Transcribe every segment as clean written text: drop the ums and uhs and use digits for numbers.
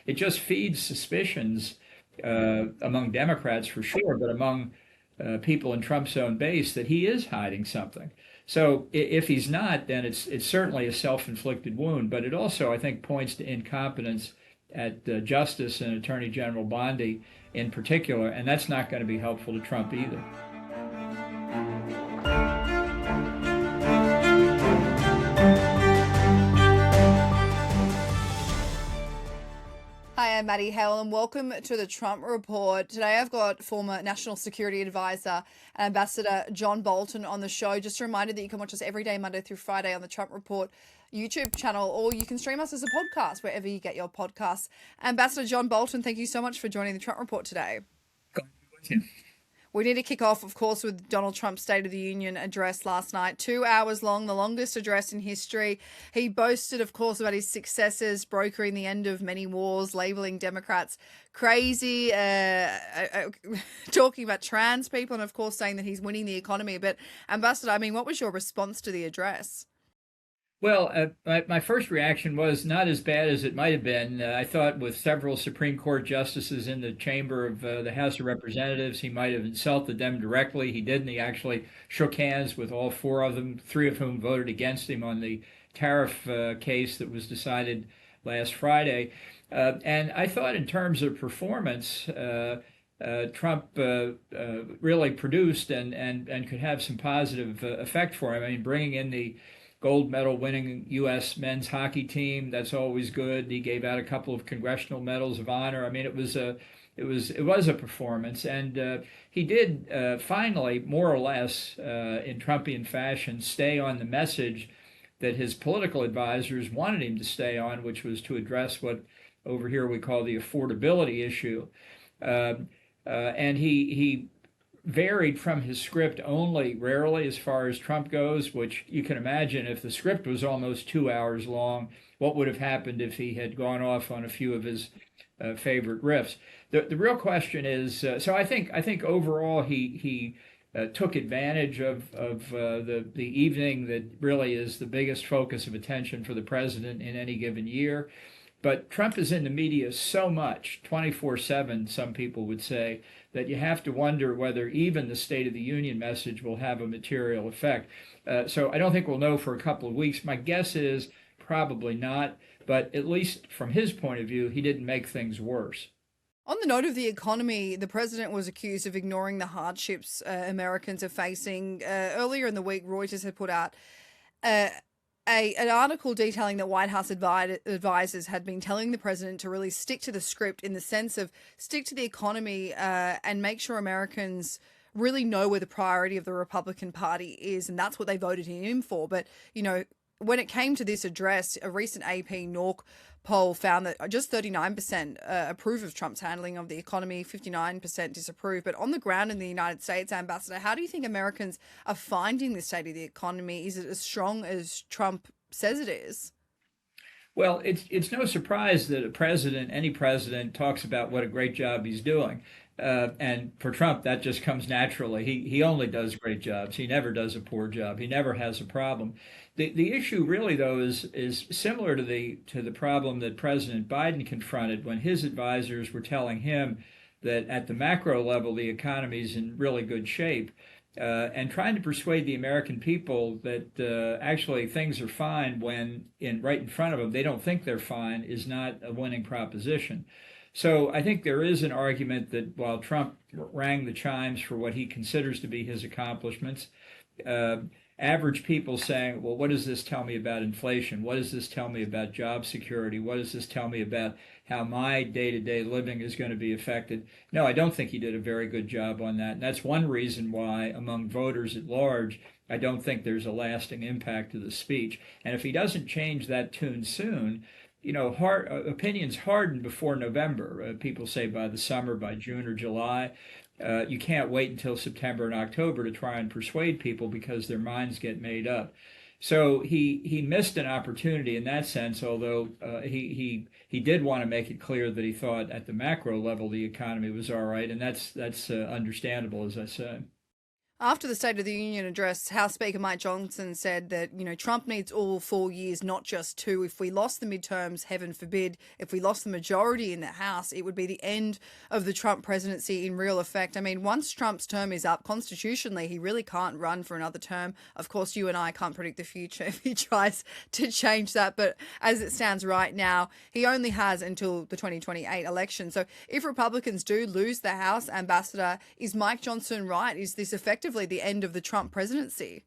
it just feeds suspicions among Democrats for sure, but among people in Trump's own base that he is hiding something. So if he's not, then it's certainly a self-inflicted wound. But it also, I think, points to incompetence at Justice and Attorney General Bondi in particular, and that's not going to be helpful to Trump either. Hi, I'm Maddie Hale, and welcome to the Trump Report. Today I've got former National Security Advisor and Ambassador John Bolton on the show. Just a reminder that you can watch us every day, Monday through Friday, on the Trump Report YouTube channel, or you can stream us as a podcast wherever you get your podcasts. Ambassador John Bolton, thank you so much for joining the Trump Report today. Glad to be with you. We need to kick off, of course, with Donald Trump's State of the Union address last night. 2 hours long, the longest address in history. He boasted, of course, about his successes, brokering the end of many wars, labeling Democrats crazy, talking about trans people, and, of course, saying that he's winning the economy. But, Ambassador, I mean, what was your response to the address? Well, my first reaction was not as bad as it might have been. I thought with several Supreme Court justices in the chamber of the House of Representatives, he might have insulted them directly. He didn't. He actually shook hands with all four of them, three of whom voted against him on the tariff case that was decided last Friday. And I thought in terms of performance, Trump really produced and could have some positive effect for him. I mean, bringing in the gold medal winning U.S. men's hockey team. That's always good. He gave out a couple of congressional medals of honor. I mean, it was a performance, and he did finally, more or less, in Trumpian fashion, stay on the message that his political advisors wanted him to stay on, which was to address what over here we call the affordability issue. And he varied from his script only rarely as far as Trump goes, which you can imagine if the script was almost 2 hours long, what would have happened if he had gone off on a few of his favorite riffs. The real question is, so I think overall he took advantage of the evening that really is the biggest focus of attention for the president in any given year. But Trump is in the media so much, 24/7, some people would say, that you have to wonder whether even the State of the Union message will have a material effect. So I don't think we'll know for a couple of weeks. My guess is probably not, but at least from his point of view, he didn't make things worse. On the note of the economy, the president was accused of ignoring the hardships Americans are facing. Earlier in the week, Reuters had put out an article detailing that White House advisors had been telling the president to really stick to the script, in the sense of stick to the economy and make sure Americans really know where the priority of the Republican Party is. And that's what they voted him for. But, you know, when it came to this address, a recent AP NORC poll found that just 39% approve of Trump's handling of the economy, 59% disapprove. But on the ground in the United States, Ambassador, how do you think Americans are finding the state of the economy? Is it as strong as Trump says it is? Well, it's no surprise that any president, talks about what a great job he's doing. And for Trump, that just comes naturally. He only does great jobs. He never does a poor job. He never has a problem. The issue really, though, is similar to the problem that President Biden confronted when his advisors were telling him that at the macro level the economy's in really good shape, and trying to persuade the American people that actually things are fine when right in front of them they don't think they're fine is not a winning proposition. So I think there is an argument that while Trump rang the chimes for what he considers to be his accomplishments, uh, average people saying, well, what does this tell me about inflation? What does this tell me about job security? What does this tell me about how my day-to-day living is going to be affected? No, I don't think he did a very good job on that. And that's one reason why, among voters at large, I don't think there's a lasting impact to the speech. And if he doesn't change that tune soon, you know, opinions harden before November. People say by the summer, by June or July. You can't wait until September and October to try and persuade people because their minds get made up. So he missed an opportunity in that sense, although he did want to make it clear that he thought at the macro level the economy was all right, and that's understandable, as I say. After the State of the Union address, House Speaker Mike Johnson said that, Trump needs all 4 years, not just two. If we lost the midterms, heaven forbid, if we lost the majority in the House, it would be the end of the Trump presidency in real effect. I mean, once Trump's term is up, constitutionally, he really can't run for another term. Of course, you and I can't predict the future if he tries to change that. But as it stands right now, he only has until the 2028 election. So if Republicans do lose the House, Ambassador, is Mike Johnson right? Is this effectively the end of the Trump presidency?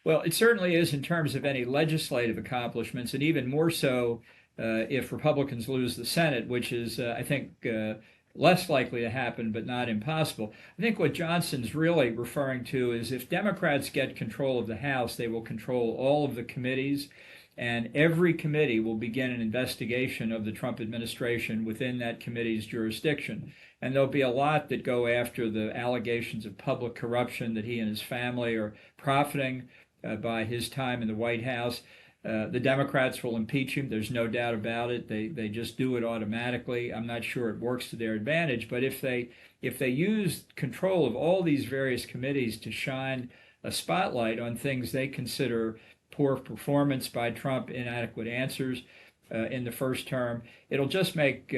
Well, it certainly is in terms of any legislative accomplishments, and even more so if Republicans lose the Senate, which is, I think, less likely to happen, but not impossible. I think what Johnson's really referring to is if Democrats get control of the House, they will control all of the committees, and every committee will begin an investigation of the Trump administration within that committee's jurisdiction. And there'll be a lot that go after the allegations of public corruption that he and his family are profiting by his time in the White House. The Democrats will impeach him. There's no doubt about it. They just do it automatically. I'm not sure it works to their advantage, but if they use control of all these various committees to shine a spotlight on things they consider poor performance by Trump, inadequate answers in the first term, it'll just make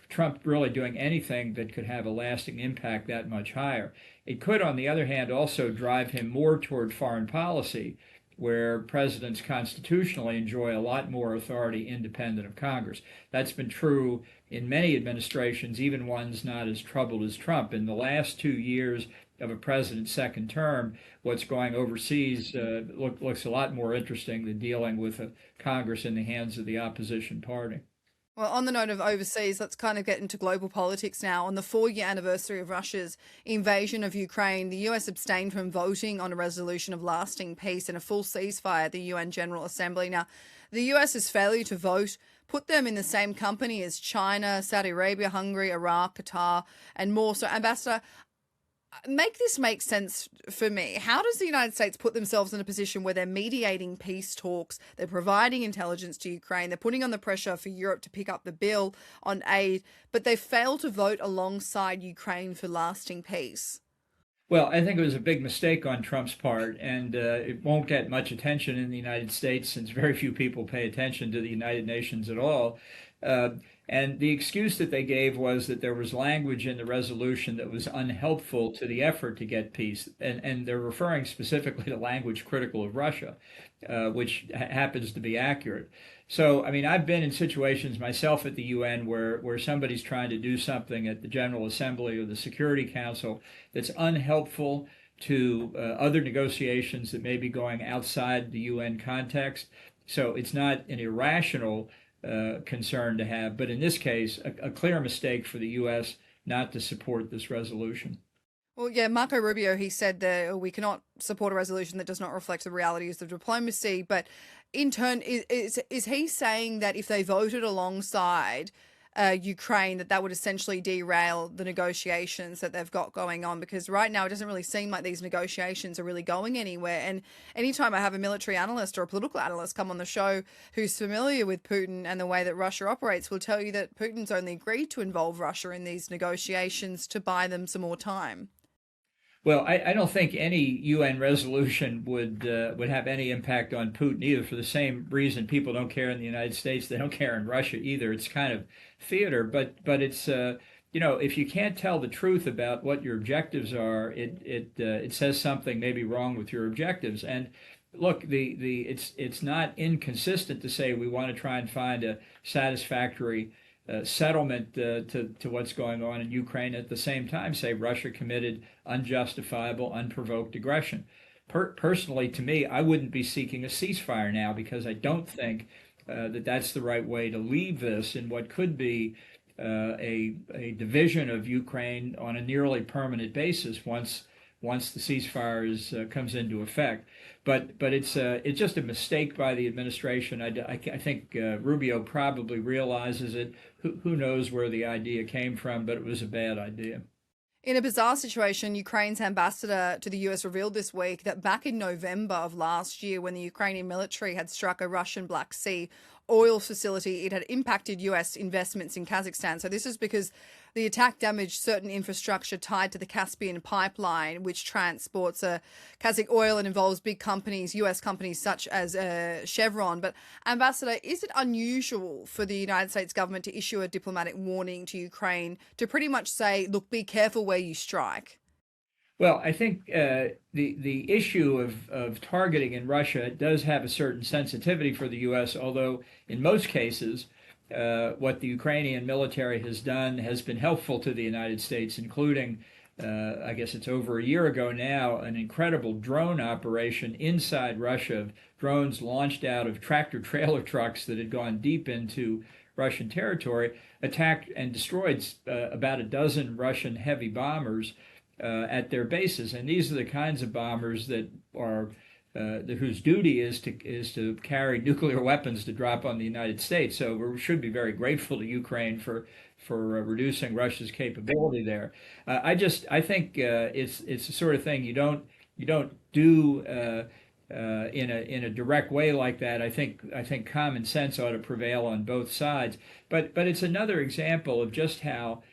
Trump really doing anything that could have a lasting impact that much higher. It could, on the other hand, also drive him more toward foreign policy, where presidents constitutionally enjoy a lot more authority independent of Congress. That's been true in many administrations, even ones not as troubled as Trump. In the last 2 years of a president's second term, what's going overseas looks a lot more interesting than dealing with a Congress in the hands of the opposition party. Well, on the note of overseas, let's kind of get into global politics now. On the 4 year anniversary of Russia's invasion of Ukraine, the US abstained from voting on a resolution of lasting peace and a full ceasefire at the UN General Assembly. Now, the US's failure to vote put them in the same company as China, Saudi Arabia, Hungary, Iraq, Qatar, and more. So, Ambassador, make this make sense for me. How does the United States put themselves in a position where they're mediating peace talks, they're providing intelligence to Ukraine, they're putting on the pressure for Europe to pick up the bill on aid, but they fail to vote alongside Ukraine for lasting peace? Well, I think it was a big mistake on Trump's part, and it won't get much attention in the United States since very few people pay attention to the United Nations at all. Uh, and the excuse that they gave was that there was language in the resolution that was unhelpful to the effort to get peace. And they're referring specifically to language critical of Russia, which happens to be accurate. So, I mean, I've been in situations myself at the UN where somebody's trying to do something at the General Assembly or the Security Council that's unhelpful to other negotiations that may be going outside the UN context. So it's not an irrational concern to have, but in this case, a clear mistake for the U.S. not to support this resolution. Well, yeah, Marco Rubio, he said that we cannot support a resolution that does not reflect the realities of diplomacy. But in turn, is he saying that if they voted alongside Ukraine, that would essentially derail the negotiations that they've got going on? Because right now, it doesn't really seem like these negotiations are really going anywhere. And anytime I have a military analyst or a political analyst come on the show who's familiar with Putin and the way that Russia operates, will tell you that Putin's only agreed to involve Russia in these negotiations to buy them some more time. Well, I don't think any UN resolution would have any impact on Putin either. For the same reason, people don't care in the United States; they don't care in Russia either. It's kind of theater, but it's if you can't tell the truth about what your objectives are, it says something maybe wrong with your objectives. And look, the it's not inconsistent to say we want to try and find a satisfactory settlement to what's going on in Ukraine. At the same time, say Russia committed unjustifiable, unprovoked aggression. Personally, to me, I wouldn't be seeking a ceasefire now because I don't think that that's the right way to leave this in what could be a division of Ukraine on a nearly permanent basis once the ceasefire comes into effect. But it's just a mistake by the administration. I think Rubio probably realizes it. Who knows where the idea came from, but it was a bad idea. In a bizarre situation, Ukraine's ambassador to the US revealed this week that back in November of last year, when the Ukrainian military had struck a Russian Black Sea oil facility. It had impacted US investments in Kazakhstan. So this is because the attack damaged certain infrastructure tied to the Caspian pipeline, which transports Kazakh oil and involves big companies, US companies such as Chevron. But Ambassador, is it unusual for the United States government to issue a diplomatic warning to Ukraine to pretty much say, look, be careful where you strike? Well, I think the issue of targeting in Russia does have a certain sensitivity for the U.S., although in most cases, what the Ukrainian military has done has been helpful to the United States, including, I guess it's over a year ago now, an incredible drone operation inside Russia, drones launched out of tractor trailer trucks that had gone deep into Russian territory, attacked and destroyed about a dozen Russian heavy bombers at their bases, and these are the kinds of bombers that are whose duty is to carry nuclear weapons to drop on the United States. So we should be very grateful to Ukraine for reducing Russia's capability there. I think it's the sort of thing you don't do in a direct way like that. I think common sense ought to prevail on both sides. But it's another example of just how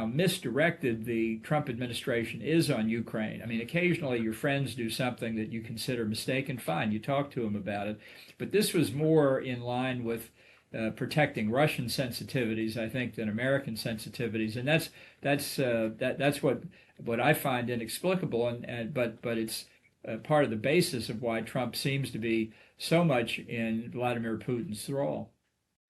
misdirected the Trump administration is on Ukraine. I mean, occasionally your friends do something that you consider mistaken. Fine, you talk to them about it. But this was more in line with protecting Russian sensitivities, I think, than American sensitivities, and that's what I find inexplicable. But it's part of the basis of why Trump seems to be so much in Vladimir Putin's thrall.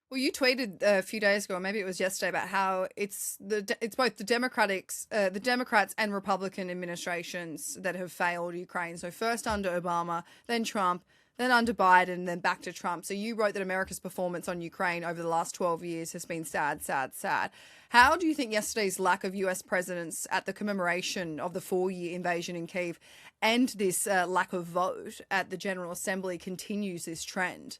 Well, you tweeted a few days ago, or maybe it was yesterday, about how it's both the Democrats and Republican administrations that have failed Ukraine. So first under Obama, then Trump, then under Biden, then back to Trump. So you wrote that America's performance on Ukraine over the last 12 years has been sad, sad, sad. How do you think yesterday's lack of US presence at the commemoration of the 4-year invasion in Kyiv and this lack of vote at the General Assembly continues this trend?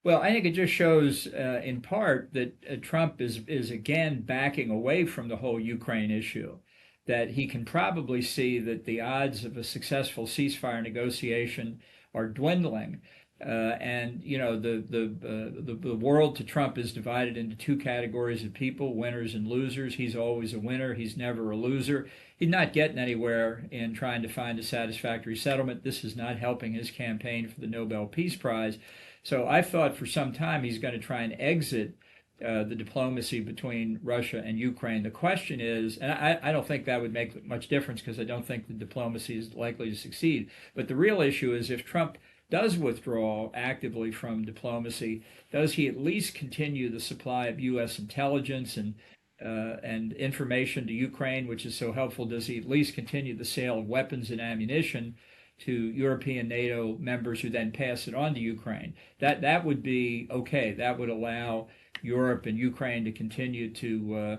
Well, I think it just shows, in part, that Trump is again backing away from the whole Ukraine issue. That he can probably see that the odds of a successful ceasefire negotiation are dwindling, and you know the world to Trump is divided into two categories of people: winners and losers. He's always a winner. He's never a loser. He's not getting anywhere in trying to find a satisfactory settlement. This is not helping his campaign for the Nobel Peace Prize. So I thought for some time he's going to try and exit the diplomacy between Russia and Ukraine. The question is, and I don't think that would make much difference because I don't think the diplomacy is likely to succeed. But the real issue is if Trump does withdraw actively from diplomacy, does he at least continue the supply of U.S. intelligence and information to Ukraine, which is so helpful? Does he at least continue the sale of weapons and ammunition to European NATO members who then pass it on to Ukraine? That would be okay. That would allow Europe and Ukraine to continue to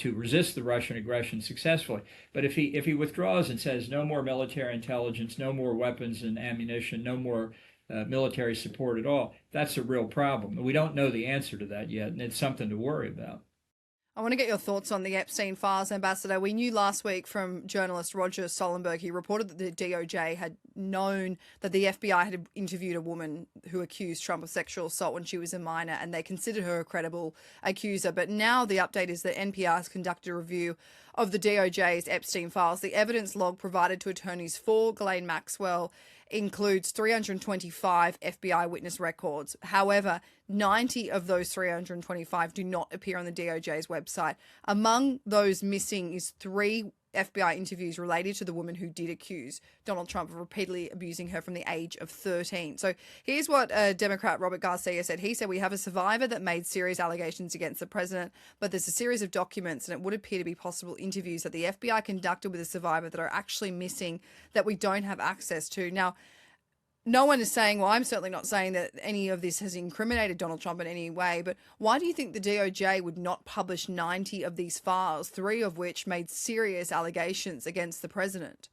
resist the Russian aggression successfully. But if he withdraws and says no more military intelligence, no more weapons and ammunition, no more military support at all, that's a real problem. We don't know the answer to that yet, and it's something to worry about. I want to get your thoughts on the Epstein files, Ambassador. We knew last week from journalist Roger Sollenberg, he reported that the DOJ had known that the FBI had interviewed a woman who accused Trump of sexual assault when she was a minor, and they considered her a credible accuser. But now the update is that NPR has conducted a review of the DOJ's Epstein files. The evidence log provided to attorneys for Ghislaine Maxwell includes 325 FBI witness records. However, 90 of those 325 do not appear on the DOJ's website. Among those missing is 3 FBI interviews related to the woman who did accuse Donald Trump of repeatedly abusing her from the age of 13. So here's what Democrat Robert Garcia said. He said, "We have a survivor that made serious allegations against the president, but there's a series of documents and it would appear to be possible interviews that the FBI conducted with the survivor that are actually missing that we don't have access to." Now, no one is saying, well, I'm certainly not saying that any of this has incriminated Donald Trump in any way, but why do you think the DOJ would not publish 90 of these files, 3 of which made serious allegations against the president?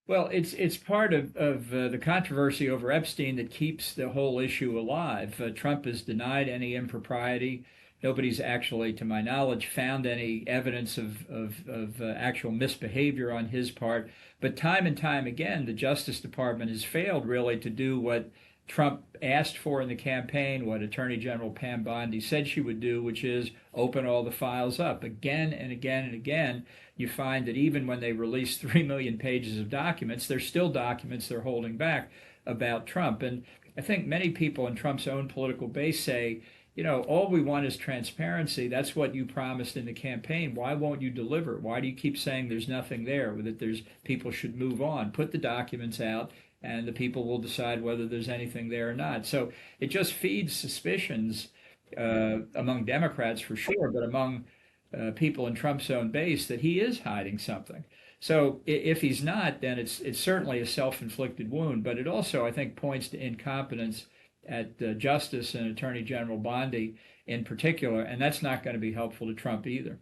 Well, it's part of the controversy over Epstein that keeps the whole issue alive. Trump has denied any impropriety. Nobody's actually, to my knowledge, found any evidence of actual misbehavior on his part. But time and time again, the Justice Department has failed really to do what Trump asked for in the campaign, what Attorney General Pam Bondi said she would do, which is open all the files up. Again and again and again, you find that even when they release 3 million pages of documents, there's still documents they're holding back about Trump. And I think many people in Trump's own political base say, all we want is transparency. That's what you promised in the campaign. Why won't you deliver? Why do you keep saying there's nothing there, that there's people should move on? Put the documents out and the people will decide whether there's anything there or not. So it just feeds suspicions among Democrats for sure, but among people in Trump's own base that he is hiding something. So if he's not, then it's certainly a self-inflicted wound. But it also, I think, points to incompetence at Justice and Attorney General Bondi in particular, and that's not going to be helpful to Trump either.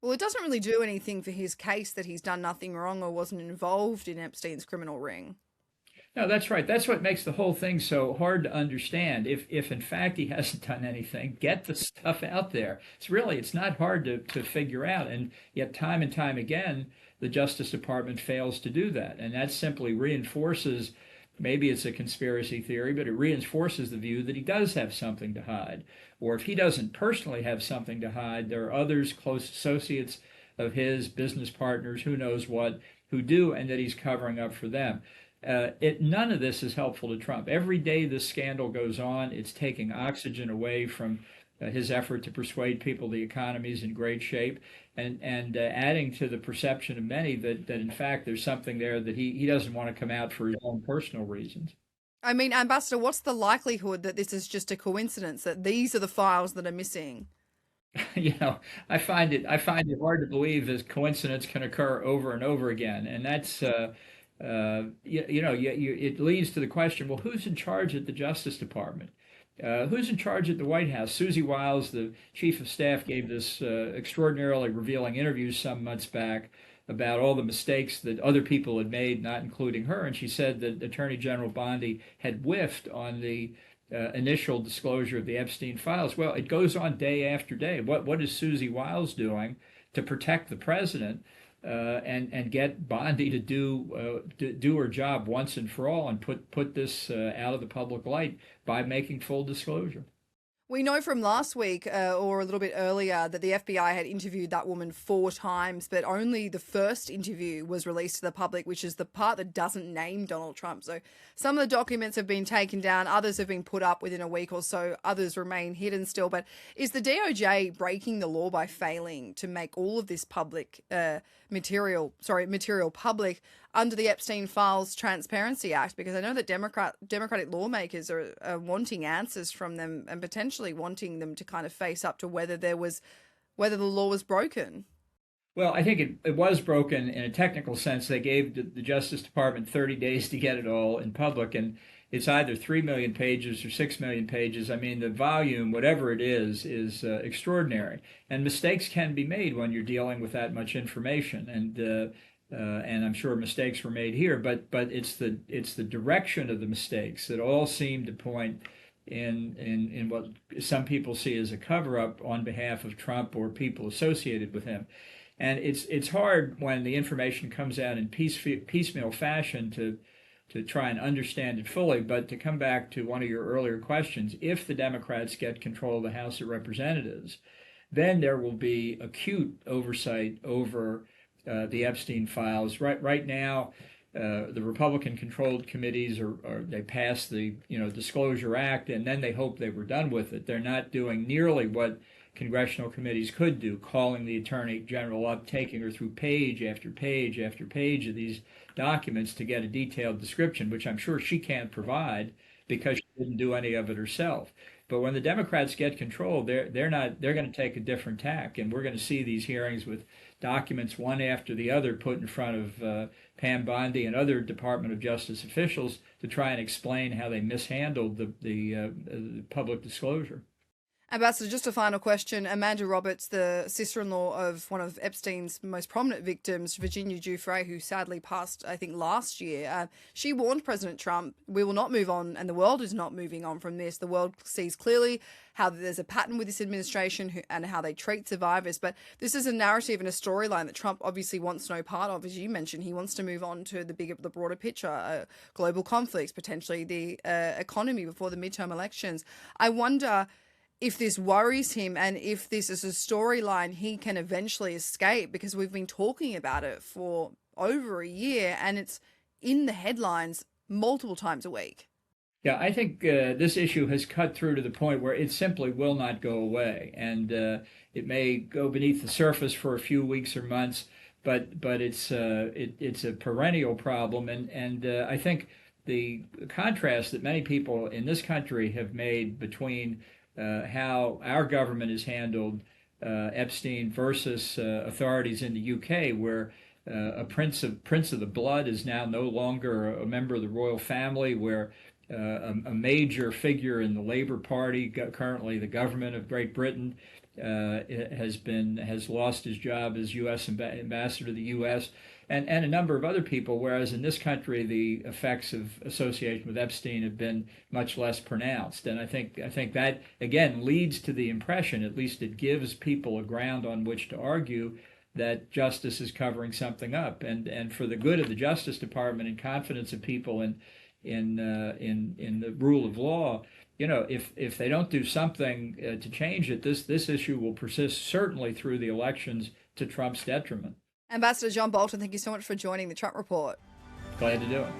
Well, it doesn't really do anything for his case that he's done nothing wrong or wasn't involved in Epstein's criminal ring. No, that's right. That's what makes the whole thing so hard to understand. If in fact he hasn't done anything, get the stuff out there. It's not hard to figure out. And yet time and time again, the Justice Department fails to do that. And that simply reinforces, maybe it's a conspiracy theory, but it reinforces the view that he does have something to hide. Or if he doesn't personally have something to hide, there are others, close associates of his, business partners, who knows what, who do, and that he's covering up for them. None of this is helpful to Trump. Every day this scandal goes on, it's taking oxygen away from his effort to persuade people the economy is in great shape, and adding to the perception of many that in fact there's something there that he doesn't want to come out for his own personal reasons. I mean, Ambassador, what's the likelihood that this is just a coincidence, that these are the files that are missing? I find it hard to believe this coincidence can occur over and over again, and that's it leads to the question, well, who's in charge at the Justice Department? Who's in charge at the White House? Susie Wiles, the chief of staff, gave this extraordinarily revealing interview some months back about all the mistakes that other people had made, not including her. And she said that Attorney General Bondi had whiffed on the initial disclosure of the Epstein files. Well, it goes on day after day. What is Susie Wiles doing to protect the president? And get Bondi to do her job once and for all, and put this out of the public light by making full disclosure. We know from last week or a little bit earlier that the FBI had interviewed that woman 4 times, but only the first interview was released to the public, which is the part that doesn't name Donald Trump. So some of the documents have been taken down, others have been put up within a week or so, others remain hidden still. But is the DOJ breaking the law by failing to make all of this material public under the Epstein Files Transparency Act? Because I know that Democratic lawmakers are wanting answers from them and potentially wanting them to kind of face up to whether the law was broken. Well, I think it was broken in a technical sense. They gave the Justice Department 30 days to get it all in public, and it's either 3 million pages or 6 million pages. I mean, the volume, whatever it is extraordinary. And mistakes can be made when you're dealing with that much information. And I'm sure mistakes were made here, but it's the direction of the mistakes that all seem to point in what some people see as a cover-up on behalf of Trump or people associated with him. And it's hard when the information comes out in piecemeal fashion to try and understand it fully. But to come back to one of your earlier questions, if the Democrats get control of the House of Representatives, then there will be acute oversight over the Epstein files. Right now, the Republican-controlled committees they passed the Disclosure Act, and then they hope they were done with it. They're not doing nearly what congressional committees could do, calling the Attorney General up, taking her through page after page after page of these documents to get a detailed description, which I'm sure she can't provide because she didn't do any of it herself. But when the Democrats get control, they're going to take a different tack, and we're going to see these hearings with documents one after the other put in front of Pam Bondi and other Department of Justice officials to try and explain how they mishandled the public disclosure. Ambassador, just a final question. Amanda Roberts, the sister-in-law of one of Epstein's most prominent victims, Virginia Giuffre, who sadly passed, I think, last year, she warned President Trump, we will not move on, and the world is not moving on from this. The world sees clearly how there's a pattern with this administration and how they treat survivors. But this is a narrative and a storyline that Trump obviously wants no part of. As you mentioned, he wants to move on to the broader picture, global conflicts, potentially the economy before the midterm elections. I wonder if this worries him and if this is a storyline he can eventually escape, because we've been talking about it for over a year and it's in the headlines multiple times a week. Yeah, I think this issue has cut through to the point where it simply will not go away, and it may go beneath the surface for a few weeks or months, but it's a perennial problem, and I think the contrast that many people in this country have made between how our government has handled Epstein versus authorities in the UK, where a prince of the blood is now no longer a member of the royal family, where a major figure in the Labour Party, currently the government of Great Britain, has lost his job as U.S. ambassador to the U.S. And a number of other people. Whereas in this country, the effects of association with Epstein have been much less pronounced. And I think that again leads to the impression, at least it gives people a ground on which to argue that justice is covering something up, and for the good of the Justice Department and confidence of people in the rule of law, if they don't do something to change it, this issue will persist certainly through the elections to Trump's detriment. Ambassador John Bolton, thank you so much for joining the Trump Report. Glad to do it.